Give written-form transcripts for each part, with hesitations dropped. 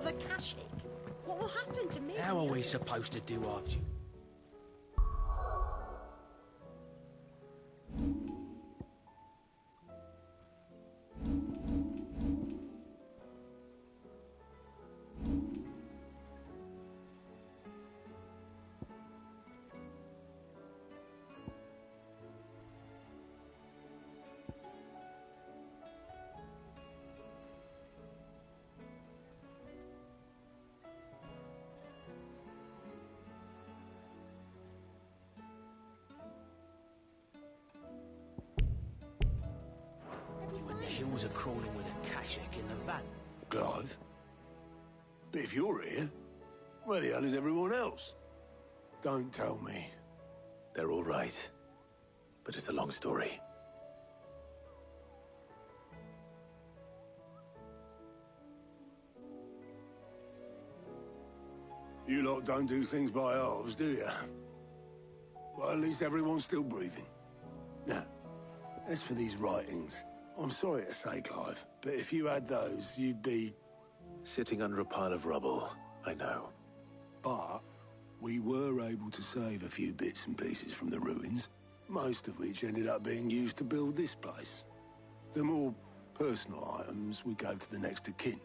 another Kashik? What will happen to me? How are we supposed to do our duty? Are crawling with a Kashik in the van. Clive? But if you're here, where the hell is everyone else? Don't tell me. They're all right. But it's a long story. You lot don't do things by halves, do you? Well, at least everyone's still breathing. Now, as for these writings, I'm sorry to say, Clive, but if you had those, you'd be... Sitting under a pile of rubble, I know. But we were able to save a few bits and pieces from the ruins, most of which ended up being used to build this place. The more personal items we gave to the next of kin.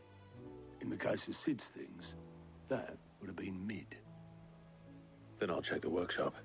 In the case of Sid's things, that would have been mid. Then I'll check the workshop.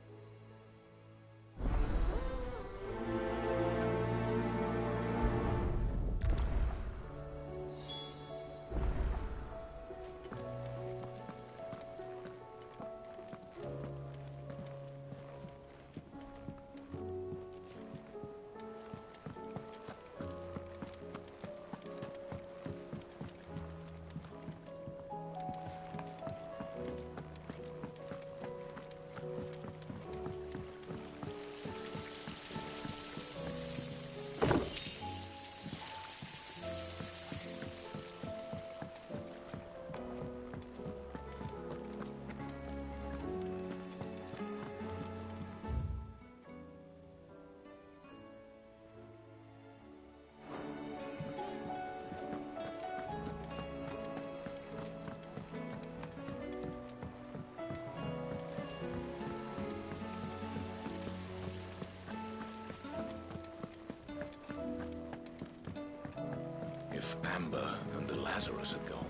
If Amber and the Lazarus are gone,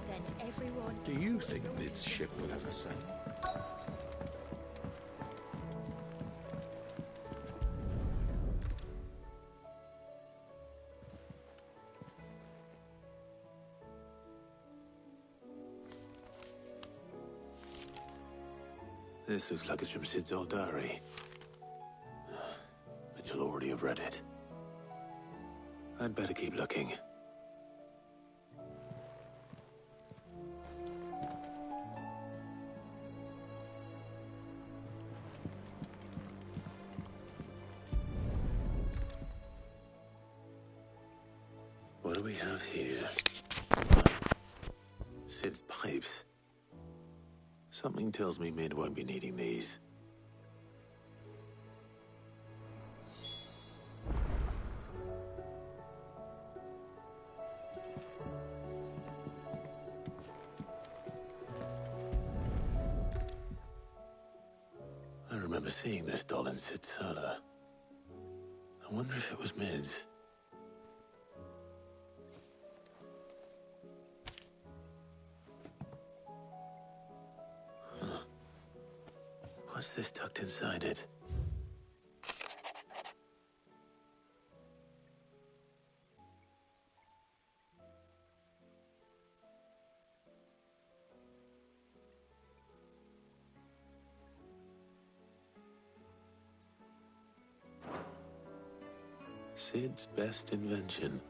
Then everyone... do you think Mid's ship will ever sail? This looks like it's from Sid's old diary. But you'll already have read it. I'd better keep looking. What do we have here? Sid's pipes. Something tells me Mid won't be needing these. I remember seeing this doll in Sid's cellar. I wonder if it was Mid's. What's this tucked inside it? Sid's best invention.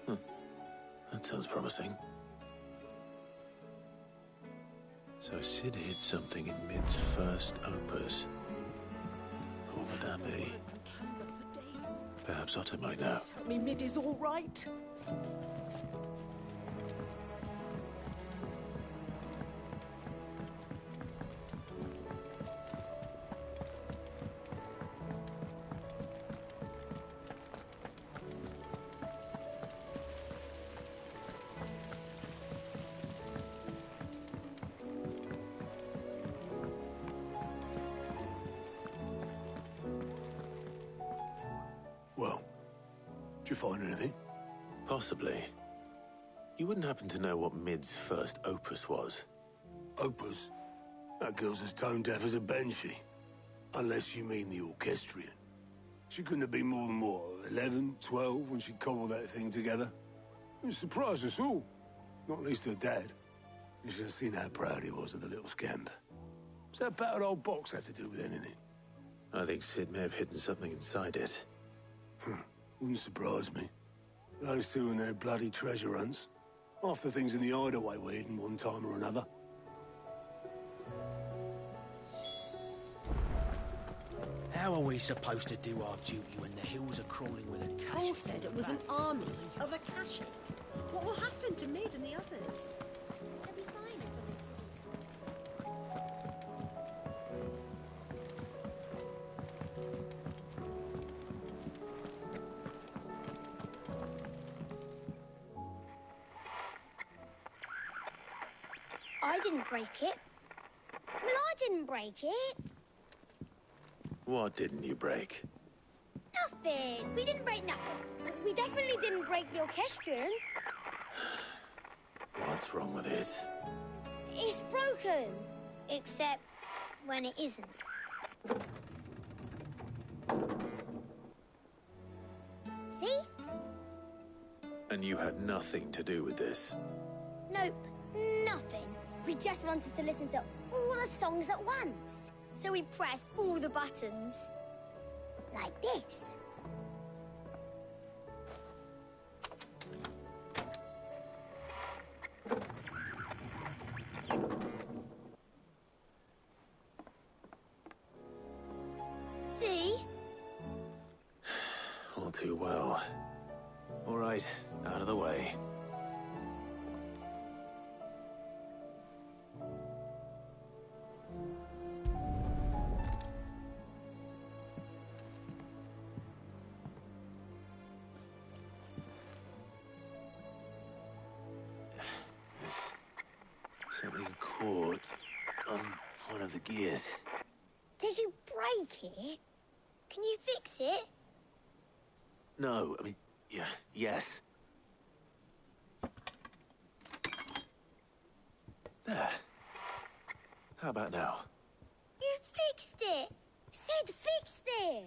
That sounds promising. So Sid hid something in Mid's first opus. What would that be? Perhaps Otto might know. Tell me Mid is all right. you find anything? Possibly. You wouldn't happen to know what Mid's first opus was? Opus? That girl's as tone deaf as a banshee. Unless you mean the orchestrion. She couldn't have been more than, what, 11, 12 when she cobbled that thing together? It surprised us all. Not least her dad. You should have seen how proud he was of the little scamp. What's that battered old box have to do with anything? I think Sid may have hidden something inside it. Wouldn't surprise me. Those two and their bloody treasure hunts. Half the things in the hideaway were hidden one time or another. How are we supposed to do our duty when the hills are crawling with a cache? Paul said it was an army of Akashic. What will happen to Mid and the others? They'll be fine as long as Sid's I didn't break it. Well, I didn't break it. What didn't you break? Nothing. We didn't break nothing. We definitely didn't break the orchestrion. What's wrong with it? It's broken. Except when it isn't. See? And you had nothing to do with this? Nope, nothing. We just wanted to listen to all the songs at once. So we pressed all the buttons. Like this. See? All too well. All right, out of the way. Something caught on one of the gears. Did you break it? Can you fix it? No, I mean, yeah, yes. There. How about now? You fixed it! Sid fixed it!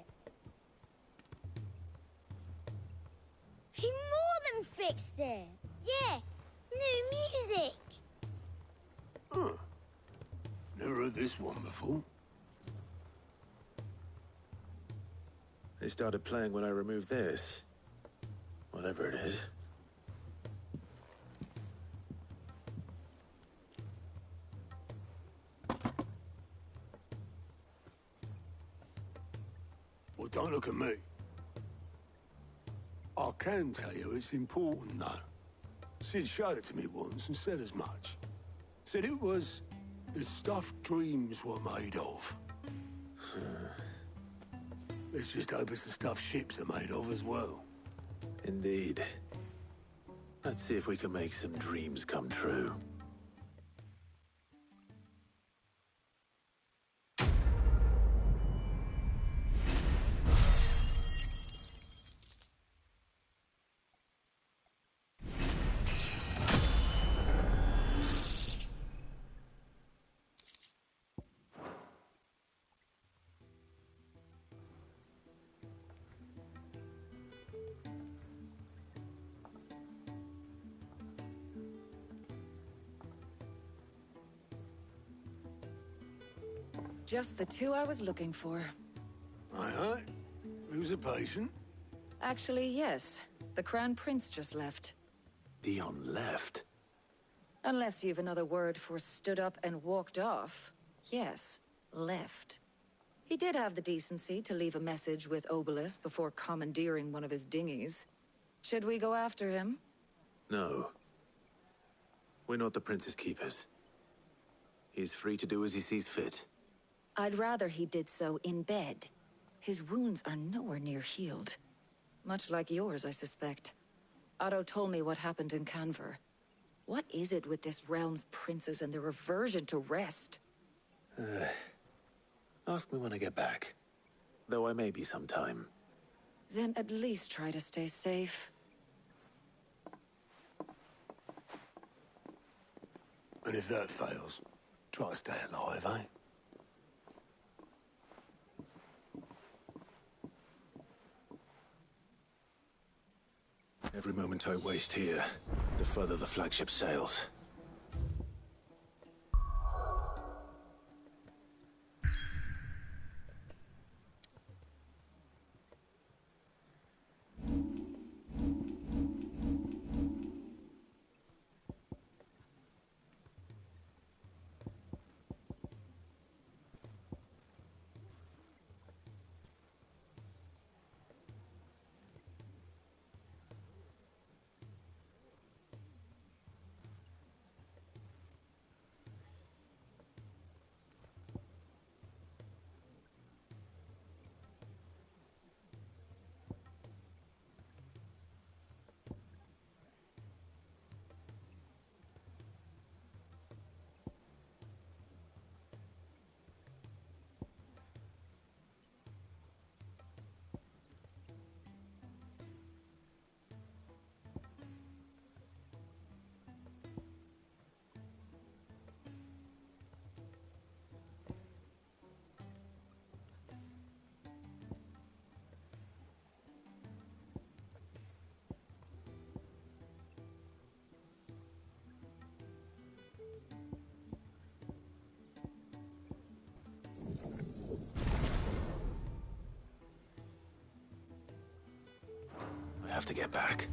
He more than fixed it! Yeah, new music! Huh. Never heard this one before. They started playing when I removed this. Whatever it is. Well, don't look at me. I can tell you it's important, though. Sid showed it to me once and said as much. Said it was the stuff dreams were made of. Let's just hope it's the stuff ships are made of as well. Indeed. Let's see if we can make some dreams come true. Just the two I was looking for. Aye. Who's a patient? Actually, yes. The Crown Prince just left. Dion left. Unless you've another word for stood up and walked off. Yes, left. He did have the decency to leave a message with Obelisk before commandeering one of his dinghies. Should we go after him? No. We're not the Prince's keepers. He's free to do as he sees fit. I'd rather he did so in bed. His wounds are nowhere near healed. Much like yours, I suspect. Otto told me what happened in Canver. What is it with this realm's princes and their aversion to rest? Ask me when I get back. Though I may be sometime. Then at least try to stay safe. And if that fails, try to stay alive, eh? Every moment I waste here, the further the flagship sails. I have to get back.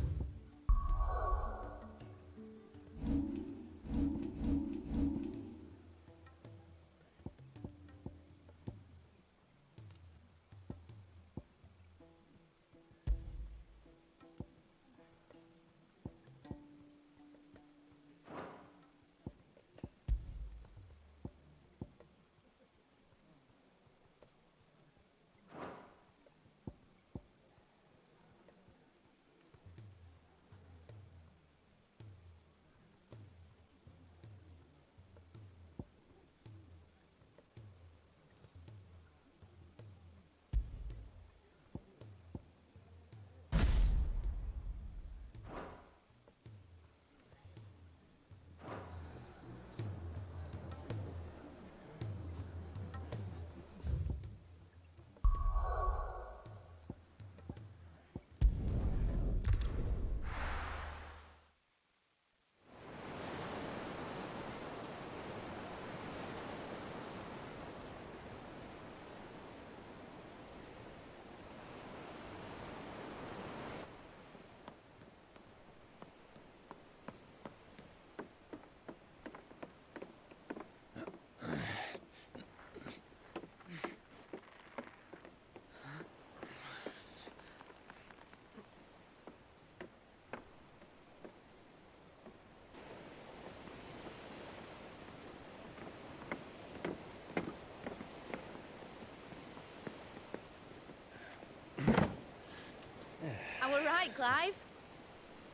Right, Clive?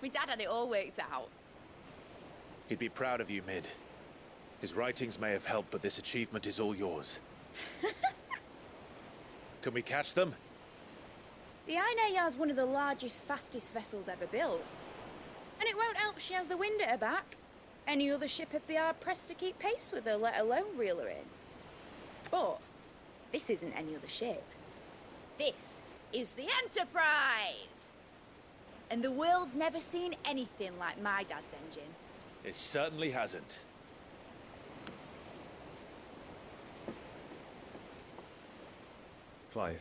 My dad had it all worked out. He'd be proud of you, Mid. His writings may have helped, but this achievement is all yours. Can we catch them? The Ainayar's one of the largest, fastest vessels ever built. And it won't help she has the wind at her back. Any other ship would be hard-pressed to keep pace with her, let alone reel her in. But this isn't any other ship. This is the Enterprise! And the world's never seen anything like my dad's engine. It certainly hasn't. Clive,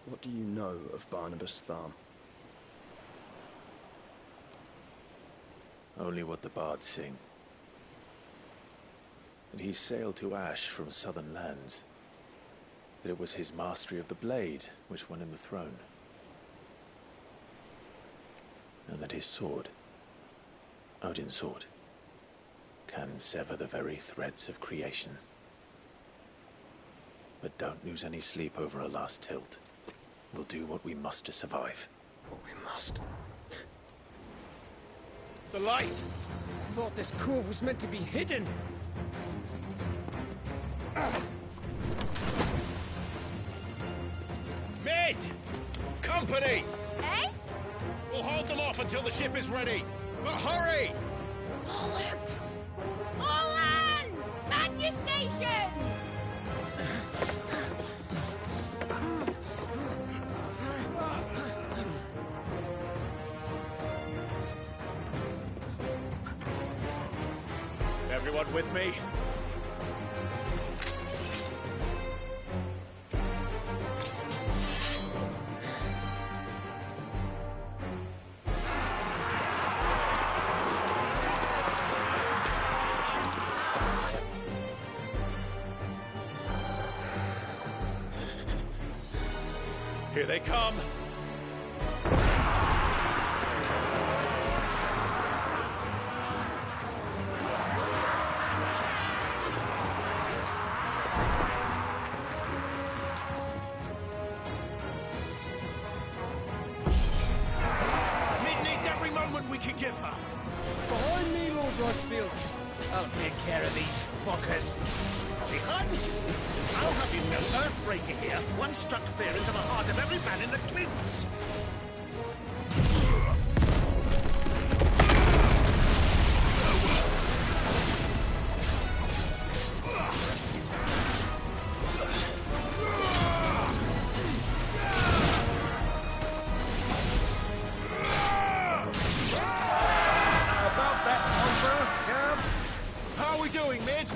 what do you know of Barnabas Thumb? Only what the bards sing. That he sailed to Ash from southern lands. That it was his mastery of the blade which won him the throne. And that his sword, Odin's sword, can sever the very threads of creation. But don't lose any sleep over a last tilt. We'll do what we must to survive. What we must. The light! I thought this cove was meant to be hidden. Mid! company! Eh? We'll hold them off until the ship is ready. But hurry! Bollocks! All hands! Man your stations! Everyone with me? Here they come. Mid needs every moment we can give her. Behind me, Lord Rosfield. I'll take care of these fuckers. Behind you? I'll have you know, Earthbreaker here once struck fear into the heart of every man in the Twins. About that number, Cam? How are we doing, Mid?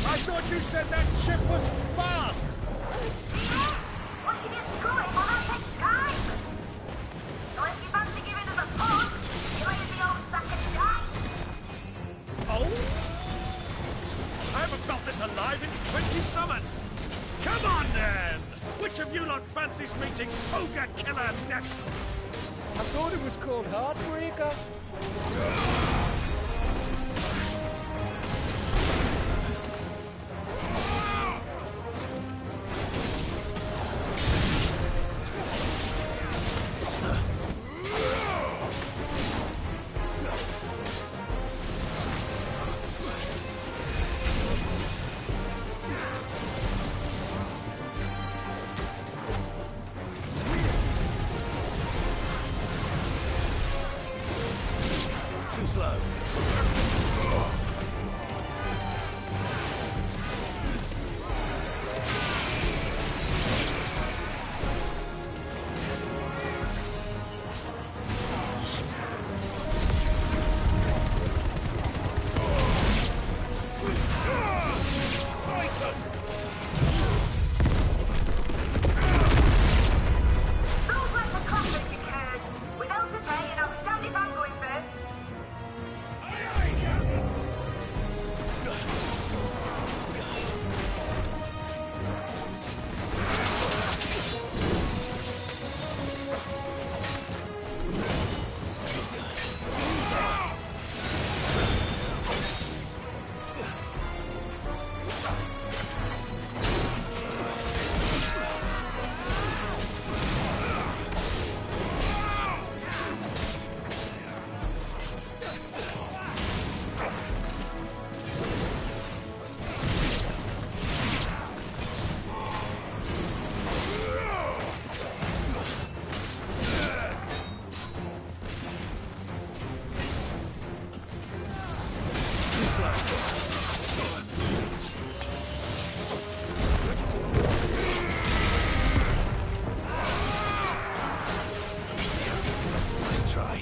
I thought you said that ship was fast! Well, you get going, well, that takes time. So if you fancy giving us a push, you lay in the old sack and die. Oh? I haven't felt this alive in 20 summers. Come on, then! Which of you lot fancies meeting Ogre Killer next? I thought it was called Heartbreaker. Too slow. Those like the comfort you cared. Without the pay, and I'm standing by going first. Nice try.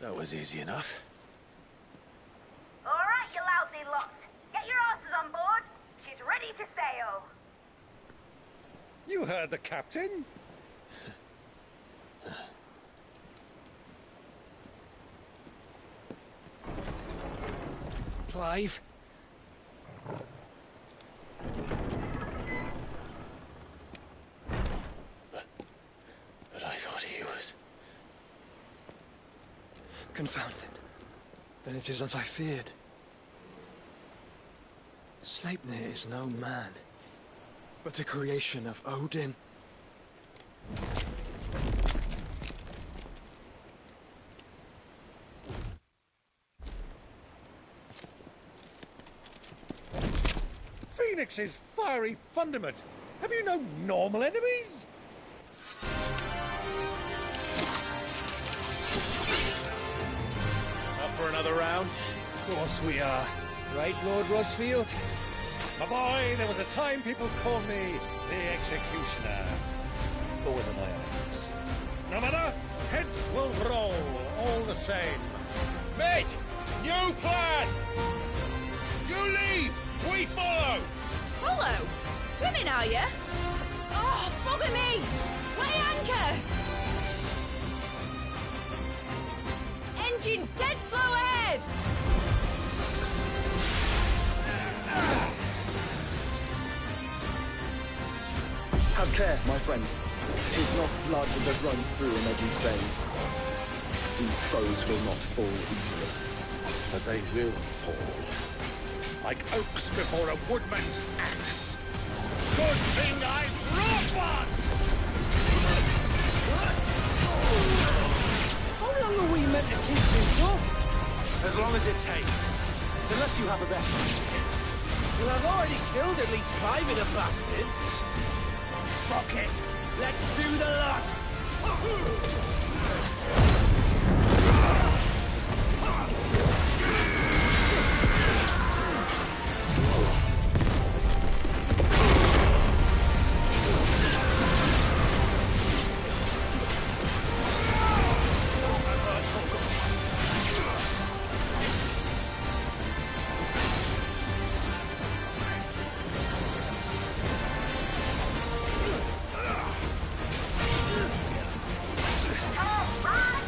That was easy enough. All right, you lousy lot. Get your asses on board. She's ready to sail. You heard the captain. Clive? But I thought he was... Confounded. Then it is as I feared. Sleipnir is no man, but a creation of Odin. Phoenix's fiery fundament. Have you no normal enemies? Up for another round? Of course we are. Right, Lord Rosfield? My boy, there was a time people called me the Executioner. Always in my eyes. No matter, heads will roll all the same. Mate! New plan! You leave! We follow! Follow? Swimming, are you? Oh, bugger me! Weigh anchor! Engine's dead slow ahead! Have care, my friends. 'Tis not blood that runs through Negi's veins. These foes will not fall easily. But they will fall. Like oaks before a woodman's axe. Good thing I brought one! How long are we meant to keep this up? As long as it takes. Unless you have a better idea. Well, I've already killed at least 5 of the bastards. Fuck it. Let's do the lot. All right,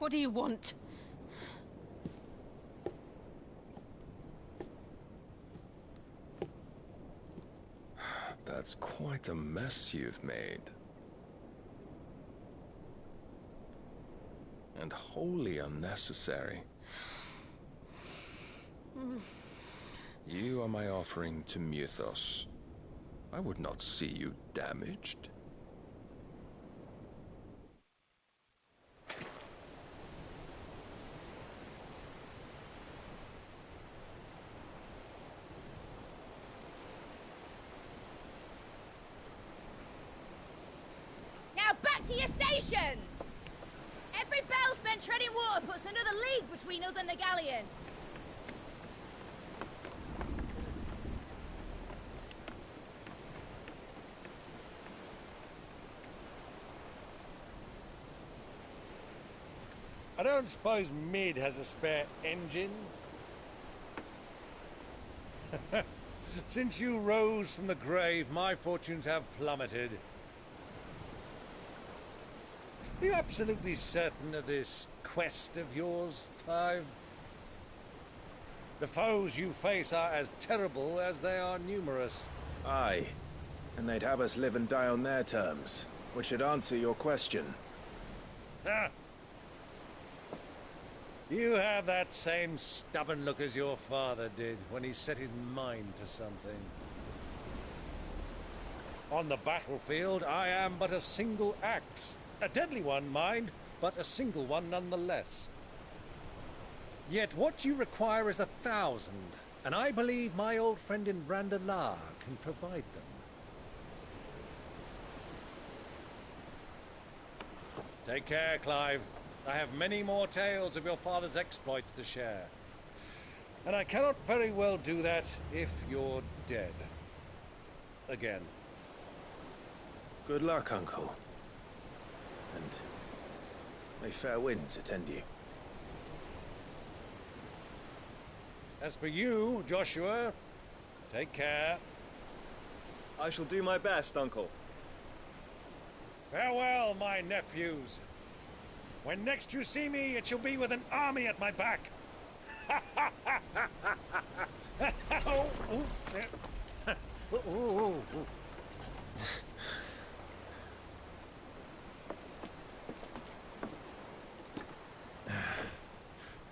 What do you want? That's quite a mess you've made. And wholly unnecessary. You are my offering to Mythos. I would not see you damaged. Now back to your stations! Every bell spent treading water puts another league between us and the galleon. I don't suppose Mid has a spare engine? Since you rose from the grave, my fortunes have plummeted. Are you absolutely certain of this quest of yours, Clive? The foes you face are as terrible as they are numerous. Aye. And they'd have us live and die on their terms, which should answer your question. Ha! You have that same stubborn look as your father did when he set his mind to something. On the battlefield, I am but a single axe. A deadly one, mind, but a single one nonetheless. Yet what you require is 1,000, and I believe my old friend in Brandalar can provide them. Take care, Clive. I have many more tales of your father's exploits to share. And I cannot very well do that if you're dead. Again. Good luck, Uncle. And may fair winds attend you. As for you, Joshua, take care. I shall do my best, Uncle. Farewell, my nephews. When next you see me, it shall be with an army at my back. Oh, ooh, yeah. Ooh, ooh, ooh.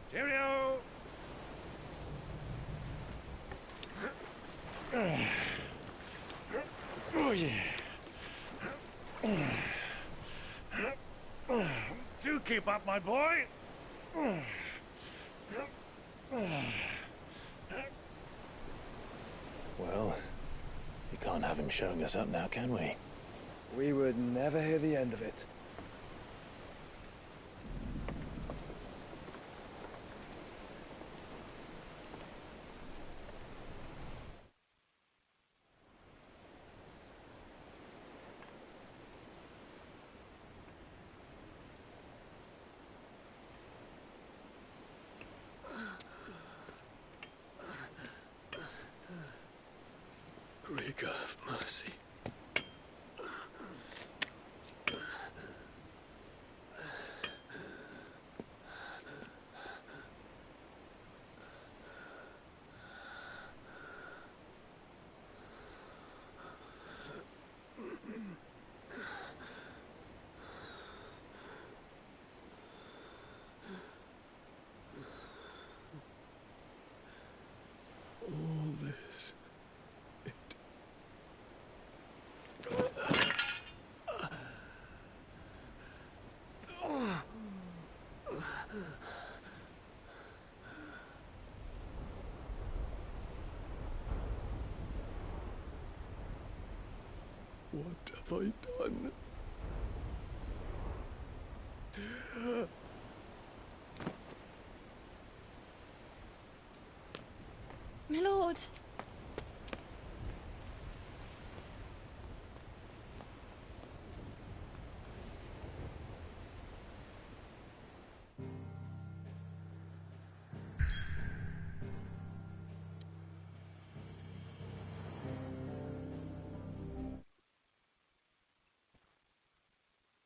Cheerio! Oh, yeah. Do keep up, my boy. Well, you can't have him showing us up now, can we? We would never hear the end of it. Rigor of mercy. All this. What have I done? My lord.